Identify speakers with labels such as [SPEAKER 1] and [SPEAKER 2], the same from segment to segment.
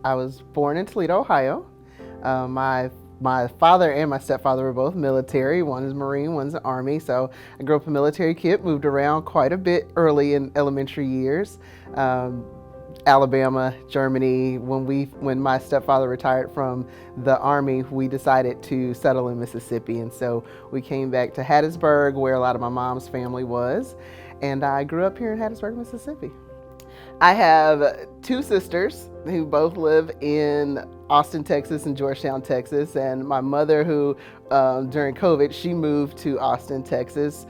[SPEAKER 1] I was born in Toledo, Ohio. My father and my stepfather were both military. One is Marine, one's Army. So I grew up a military kid, moved around quite a bit early in elementary years. Alabama, Germany. When my stepfather retired from the Army, we decided to settle in Mississippi. And so we came back to Hattiesburg, where a lot of my mom's family was. And I grew up here in Hattiesburg, Mississippi. I have two sisters who both live in Austin, Texas and Georgetown, Texas. And my mother who, during COVID, she moved to Austin, Texas.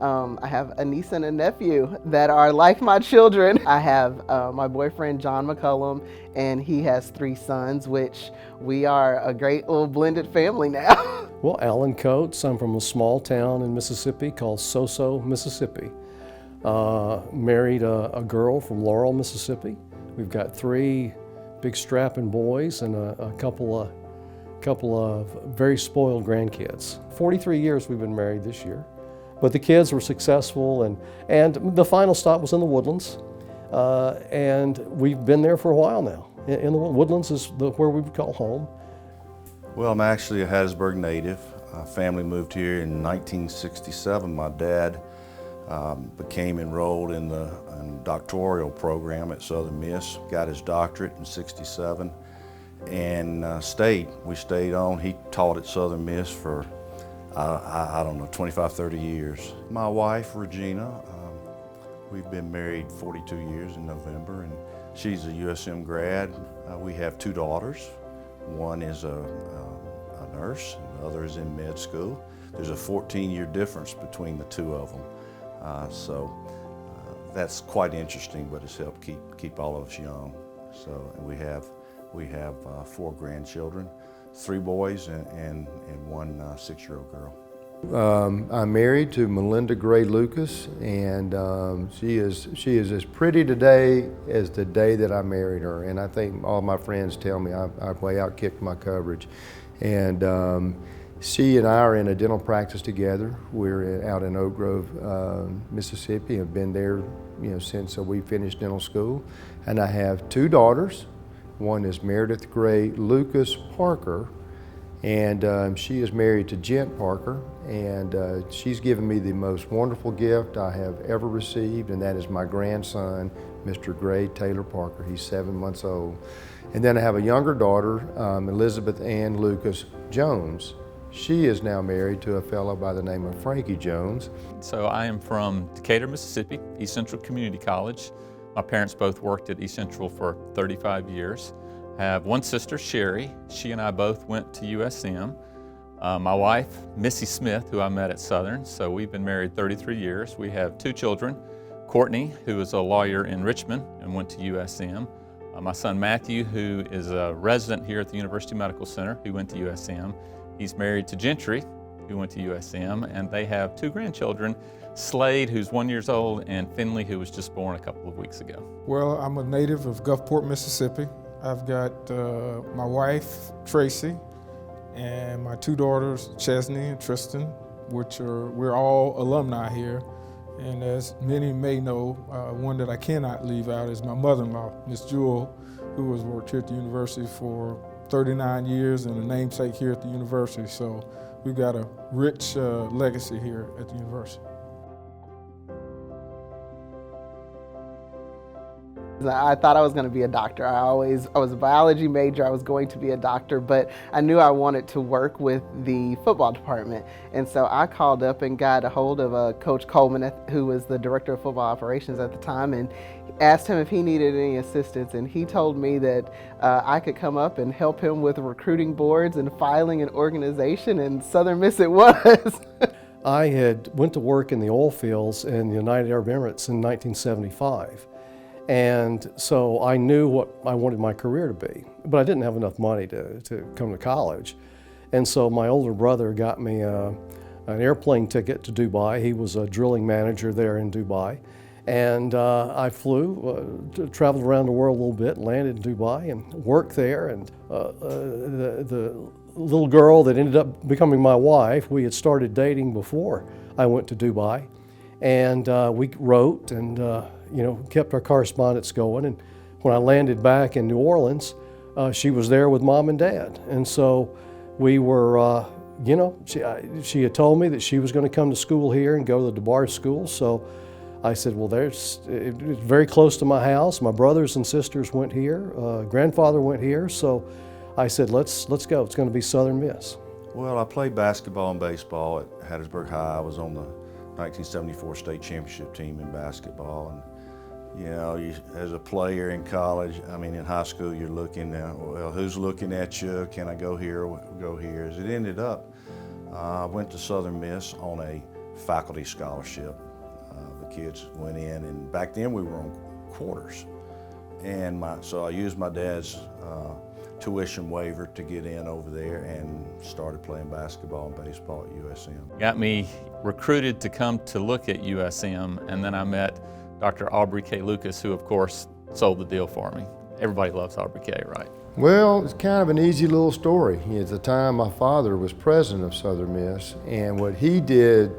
[SPEAKER 1] I have a niece and a nephew that are like my children. I have my boyfriend, John McCullum, and he has 3 sons, which we are a great little blended family now.
[SPEAKER 2] Well, Alan Coates, I'm from a small town in Mississippi called Soso, Mississippi. Married a girl from Laurel, Mississippi. We've got 3 big strapping boys and a couple of very spoiled grandkids. 43 years we've been married this year. But the kids were successful, and the final stop was in the Woodlands, and we've been there for a while now. In the Woodlands is where we would call home.
[SPEAKER 3] Well, I'm actually a Hattiesburg native. Family moved here in 1967. My dad became enrolled in the doctoral program at Southern Miss, got his doctorate in '67, and we stayed on. He taught at Southern Miss for I don't know, 25, 30 years. My wife, Regina, we've been married 42 years in November, and she's a USM grad. We have 2 daughters. One is a nurse, and the other is in med school. There's a 14-year difference between the 2 of them. That's quite interesting, but it's helped keep all of us young. So, and we have 4 grandchildren. 3 boys and 1 6-year-old girl.
[SPEAKER 4] I'm married to Melinda Gray Lucas, and she is as pretty today as the day that I married her. And I think all my friends tell me I've way outkicked my coverage. And she and I are in a dental practice together. We're out in Oak Grove, Mississippi. Have been there, since we finished dental school. And I have 2 daughters. One is Meredith Gray Lucas Parker, and she is married to Gent Parker, and she's given me the most wonderful gift I have ever received, and that is my grandson, Mr. Gray Taylor Parker. He's 7 months old. And then I have a younger daughter, Elizabeth Ann Lucas Jones. She is now married to a fellow by the name of Frankie Jones.
[SPEAKER 5] So I am from Decatur, Mississippi, East Central Community College. My parents both worked at East Central for 35 years. I have 1 sister, Sherry. She and I both went to USM. My wife, Missy Smith, who I met at Southern. So we've been married 33 years. We have 2 children. Courtney, who is a lawyer in Richmond and went to USM. My son, Matthew, who is a resident here at the University Medical Center, who went to USM. He's married to Gentry, who went to USM, and they have 2 grandchildren, Slade, who's 1 year old, and Finley, who was just born a couple of weeks ago.
[SPEAKER 6] Well, I'm a native of Gulfport, Mississippi. I've got my wife, Tracy, and my 2 daughters, Chesney and Tristan, we're all alumni here. And as many may know, one that I cannot leave out is my mother-in-law, Miss Jewel, who has worked here at the university for 39 years and a namesake here at the university. So we've got a rich legacy here at the university.
[SPEAKER 1] I thought I was going to be a doctor. I was a biology major. I was going to be a doctor, but I knew I wanted to work with the football department. And so I called up and got a hold of Coach Coleman, who was the director of football operations at the time, and asked him if he needed any assistance. And he told me that I could come up and help him with recruiting boards and filing and organization, and Southern Miss it was.
[SPEAKER 2] I went to work in the oil fields in the United Arab Emirates in 1975. And so I knew what I wanted my career to be, but I didn't have enough money to come to college. And so my older brother got me an airplane ticket to Dubai. He was a drilling manager there in Dubai. And I flew, traveled around the world a little bit, landed in Dubai and worked there. And the little girl that ended up becoming my wife, we had started dating before I went to Dubai. And we wrote and kept our correspondence going. And when I landed back in New Orleans, she was there with Mom and Dad. And so we were, you know, she had told me that she was going to come to school here and go to the DeBarge School. So I said, well, it's very close to my house. My brothers and sisters went here. Grandfather went here. So I said, let's go. It's going to be Southern Miss.
[SPEAKER 3] Well, I played basketball and baseball at Hattiesburg High. I was on the 1974 state championship team in basketball. And, you know, as a player in college, I mean, in high school, you're looking at, well, who's looking at you? Can I go here or go here? As it ended up, I went to Southern Miss on a faculty scholarship. The kids went in, and back then we were on quarters. And so I used my dad's tuition waiver to get in over there and started playing basketball and baseball at USM.
[SPEAKER 5] Got me recruited to come to look at USM, and then I met Dr. Aubrey K. Lucas, who of course sold the deal for me. Everybody loves Aubrey K., right?
[SPEAKER 4] Well, it's kind of an easy little story. At the time, my father was president of Southern Miss, and what he did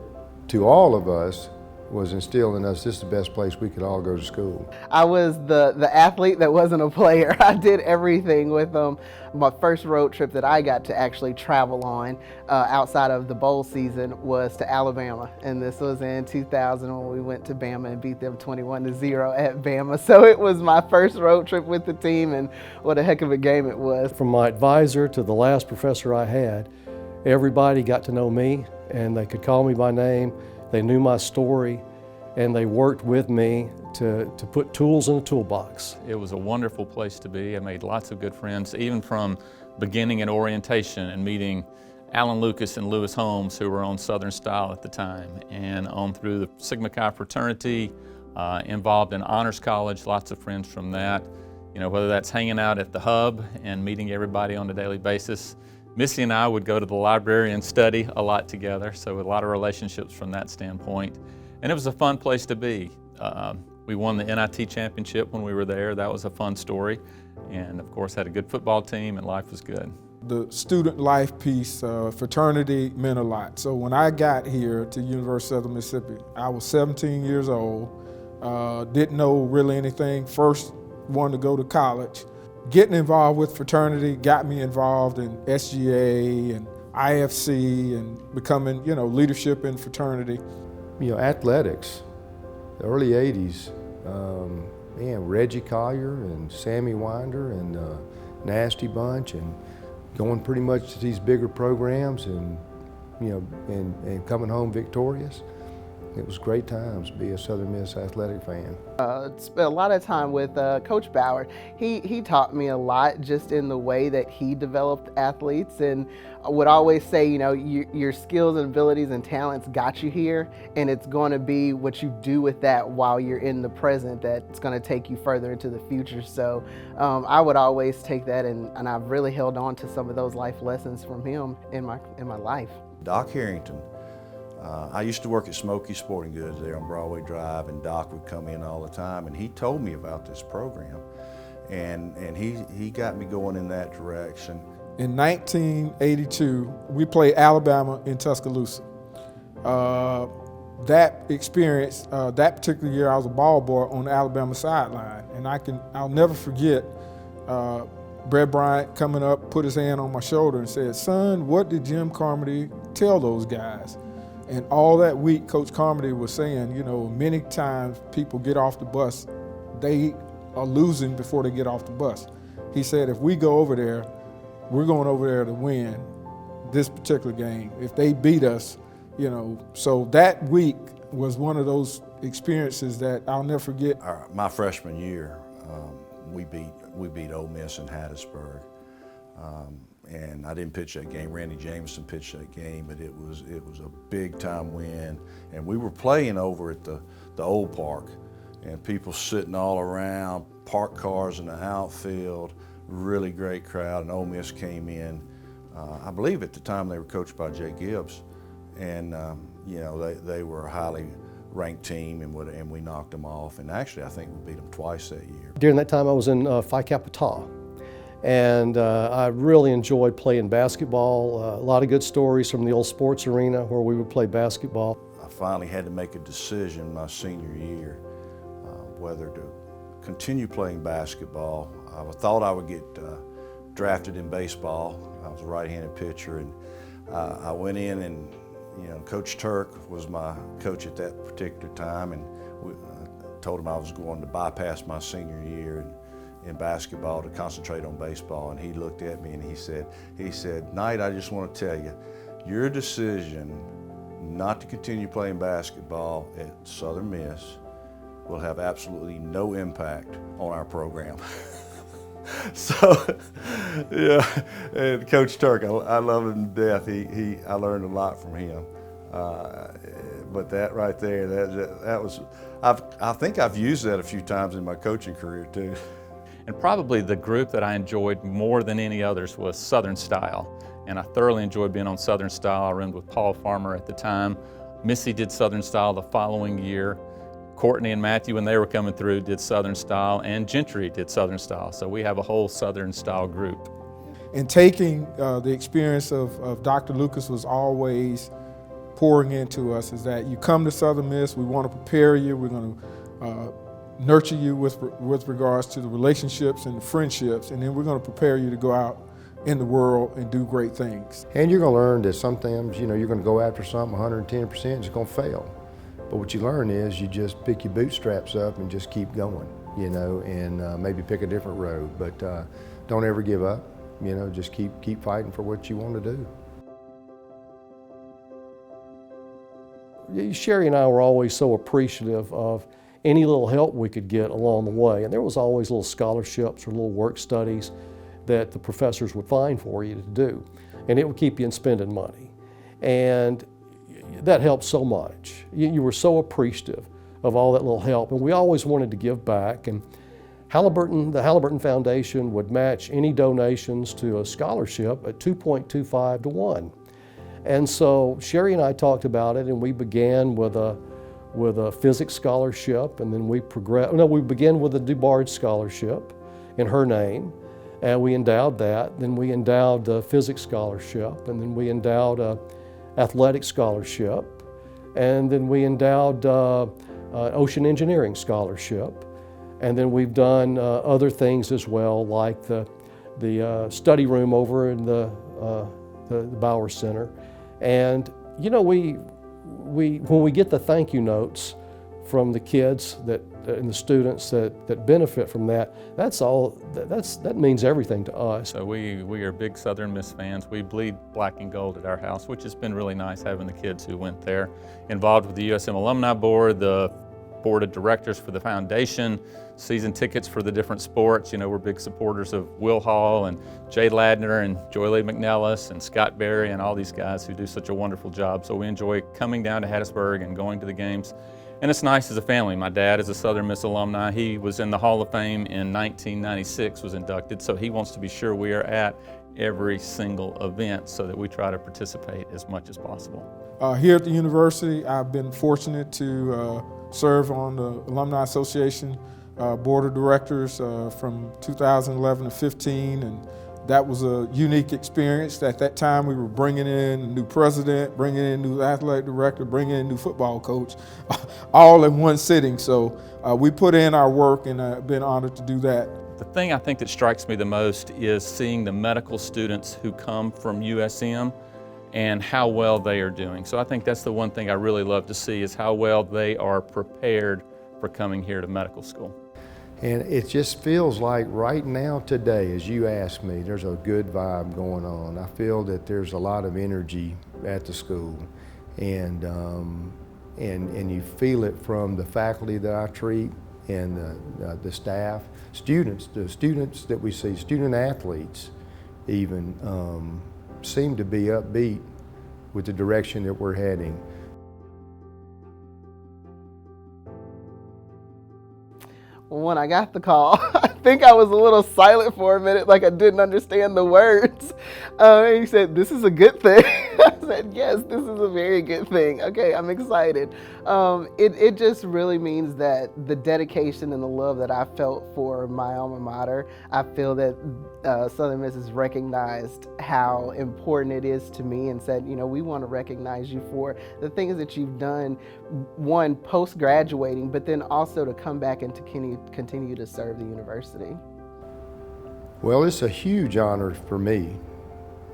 [SPEAKER 4] to all of us was instill in us, this is the best place we could all go to school.
[SPEAKER 1] I was the athlete that wasn't a player. I did everything with them. My first road trip that I got to actually travel on outside of the bowl season was to Alabama. And this was in 2000 when we went to Bama and beat them 21-0 at Bama. So it was my first road trip with the team, and what a heck of a game it was.
[SPEAKER 2] From my advisor to the last professor I had, everybody got to know me, and they could call me by name. They knew my story, and they worked with me to put tools in the toolbox.
[SPEAKER 5] It was a wonderful place to be. I made lots of good friends, even from beginning at orientation and meeting Alan Lucas and Lewis Holmes, who were on Southern Style at the time, and on through the Sigma Chi fraternity, involved in Honors College, lots of friends from that. You know, whether that's hanging out at the hub and meeting everybody on a daily basis. Missy and I would go to the library and study a lot together, so a lot of relationships from that standpoint. And it was a fun place to be. We won the NIT championship when we were there. That was a fun story. And of course had a good football team, and life was good.
[SPEAKER 6] The student life piece, fraternity meant a lot. So when I got here to University of Southern Mississippi, I was 17 years old, didn't know really anything, first one to go to college. Getting involved with fraternity got me involved in SGA and IFC and becoming, you know, leadership in fraternity.
[SPEAKER 4] You know, athletics, the early 80s, man, Reggie Collier and Sammy Winder and Nasty Bunch, and going pretty much to these bigger programs and, you know, and coming home victorious. It was great times to be a Southern Miss athletic fan.
[SPEAKER 1] Spent a lot of time with Coach Bauer. He taught me a lot just in the way that he developed athletes, and would always say, you know, your skills and abilities and talents got you here, and it's going to be what you do with that while you're in the present that's going to take you further into the future. So I would always take that, and I've really held on to some of those life lessons from him in my life.
[SPEAKER 3] Doc Harrington. I used to work at Smoky Sporting Goods there on Broadway Drive, and Doc would come in all the time, and he told me about this program, and he got me going in that direction.
[SPEAKER 6] In 1982, we played Alabama in Tuscaloosa. That experience, that particular year, I was a ball boy on the Alabama sideline, and I'll never forget Brett Bryant coming up, put his hand on my shoulder and said, "Son, what did Jim Carmody tell those guys?" And all that week, Coach Carmody was saying, you know, many times people get off the bus, they are losing before they get off the bus. He said, if we go over there, we're going over there to win this particular game. If they beat us, you know, so that week was one of those experiences that I'll never forget.
[SPEAKER 3] My freshman year, we beat Ole Miss in Hattiesburg. And I didn't pitch that game. Randy Jameson pitched that game, but it was a big time win. And we were playing over at the old park, and people sitting all around, parked cars in the outfield, really great crowd. And Ole Miss came in. I believe at the time they were coached by Jay Gibbs, and you know, they were a highly ranked team, and we knocked them off. And actually, I think we beat them twice that year.
[SPEAKER 2] During that time, I was in Phi Kappa Tau. And I really enjoyed playing basketball. A lot of good stories from the old sports arena where we would play basketball.
[SPEAKER 3] I finally had to make a decision my senior year whether to continue playing basketball. I thought I would get drafted in baseball. I was a right-handed pitcher, and I went in, and Coach Turk was my coach at that particular time, and I told him I was going to bypass my senior year in basketball to concentrate on baseball. And he looked at me and he said, Knight, I just want to tell you, your decision not to continue playing basketball at Southern Miss will have absolutely no impact on our program. So, yeah, and Coach Turk, I love him to death. I learned a lot from him. But that right there, that was, I think I've used that a few times in my coaching career too.
[SPEAKER 5] And probably the group that I enjoyed more than any others was Southern Style. And I thoroughly enjoyed being on Southern Style. I roomed with Paul Farmer at the time. Missy did Southern Style the following year. Courtney and Matthew, when they were coming through, did Southern Style, and Gentry did Southern Style. So we have a whole Southern Style group.
[SPEAKER 6] And taking the experience of Dr. Lucas was always pouring into us is that you come to Southern Miss, we want to prepare you, we're going to nurture you with regards to the relationships and the friendships, and then we're going to prepare you to go out in the world and do great things.
[SPEAKER 4] And you're going to learn that sometimes, you're going to go after something 110%, it's going to fail. But what you learn is you just pick your bootstraps up and just keep going, and maybe pick a different road. But don't ever give up, just keep fighting for what you want to do.
[SPEAKER 2] Sherry and I were always so appreciative of any little help we could get along the way. And there was always little scholarships or little work studies that the professors would find for you to do. And it would keep you in spending money. And that helped so much. You were so appreciative of all that little help. And we always wanted to give back. And the Halliburton Foundation would match any donations to a scholarship at 2.25 to 1. And so Sherry and I talked about it, and we began with a physics scholarship, and then we began with a DuBard scholarship in her name, and we endowed that. Then we endowed the physics scholarship, and then we endowed a athletic scholarship, and then we endowed ocean engineering scholarship, and then we've done other things as well, like the study room over in the Bauer Center. And when we get the thank you notes from the kids and the students that benefit from that, that means everything to us.
[SPEAKER 5] So we are big Southern Miss fans. We bleed black and gold at our house, which has been really nice having the kids who went there. Involved with the USM Alumni Board, the board of directors for the foundation, season tickets for the different sports. We're big supporters of Will Hall and Jay Ladner and Joy Lee McNellis and Scott Berry and all these guys who do such a wonderful job. So we enjoy coming down to Hattiesburg and going to the games. And it's nice as a family. My dad is a Southern Miss alumni. He was in the Hall of Fame in 1996, was inducted, so he wants to be sure we are at every single event so that we try to participate as much as possible.
[SPEAKER 6] Here at the university, I've been fortunate to serve on the Alumni Association Board of Directors from 2011 to 15, and that was a unique experience. At that time, we were bringing in a new president, bringing in a new athletic director, bringing in a new football coach, all in one sitting. So we put in our work, and I've been honored to do that.
[SPEAKER 5] The thing I think that strikes me the most is seeing the medical students who come from USM and how well they are doing. So I think that's the one thing I really love to see, is how well they are prepared for coming here to medical school.
[SPEAKER 4] And it just feels like right now today, as you ask me, there's a good vibe going on. I feel that there's a lot of energy at the school, and you feel it from the faculty that I treat and the staff, the students that we see, student athletes even, seem to be upbeat with the direction that we're heading.
[SPEAKER 1] When I got the call, I think I was a little silent for a minute, like I didn't understand the words. And he said, "This is a good thing." I said, "Yes, this is a very good thing." Okay, I'm excited. It just really means that the dedication and the love that I felt for my alma mater, I feel that Southern Miss has recognized how important it is to me and said, we want to recognize you for the things that you've done, one, post-graduating, but then also to come back and to continue to serve the university.
[SPEAKER 4] Well, it's a huge honor for me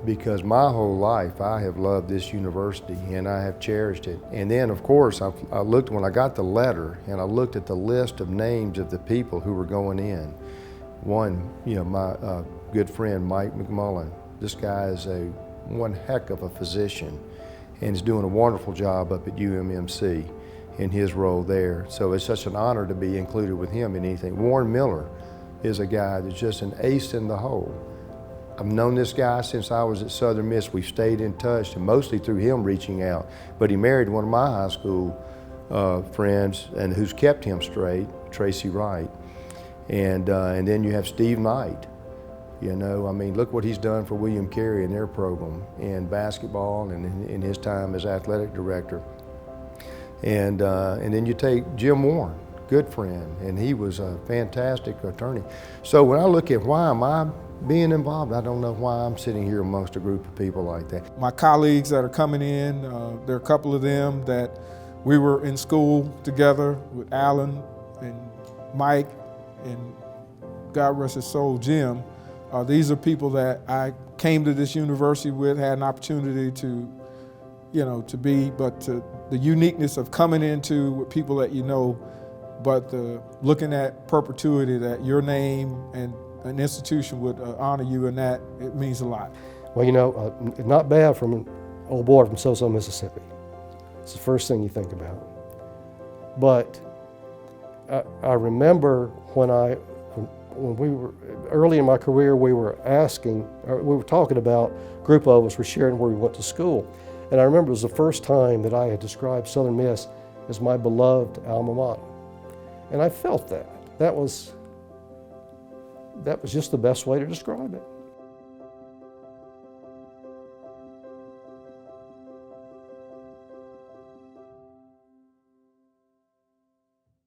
[SPEAKER 4] because my whole life I have loved this university and I have cherished it. And then, of course, I looked when I got the letter and I looked at the list of names of the people who were going in. One, my good friend Mike McMullen. This guy is one heck of a physician and is doing a wonderful job up at UMMC in his role there. So it's such an honor to be included with him in anything. Warren Miller is a guy that's just an ace in the hole. I've known this guy since I was at Southern Miss. We've stayed in touch, and mostly through him reaching out. But he married one of my high school friends, and who's kept him straight, Tracy Wright. And then you have Steve Knight. Look what he's done for William Carey and their program in basketball and in his time as athletic director. And then you take Jim Warren, good friend, and he was a fantastic attorney. So when I look at why am I being involved, I don't know why I'm sitting here amongst a group of people like that.
[SPEAKER 6] My colleagues that are coming in, there are a couple of them that we were in school together with Alan and Mike and God rest his soul, Jim. These are people that I came to this university with, had an opportunity to be, but the uniqueness of coming into with people that but looking at perpetuity, that your name and an institution would honor you, and that it means a lot.
[SPEAKER 2] Well, not bad from an old boy from So-So, Mississippi. It's the first thing you think about. But I remember when we were early in my career, we were talking about, a group of us were sharing where we went to school. And I remember it was the first time that I had described Southern Miss as my beloved alma mater. And I felt that. That was just the best way to describe it.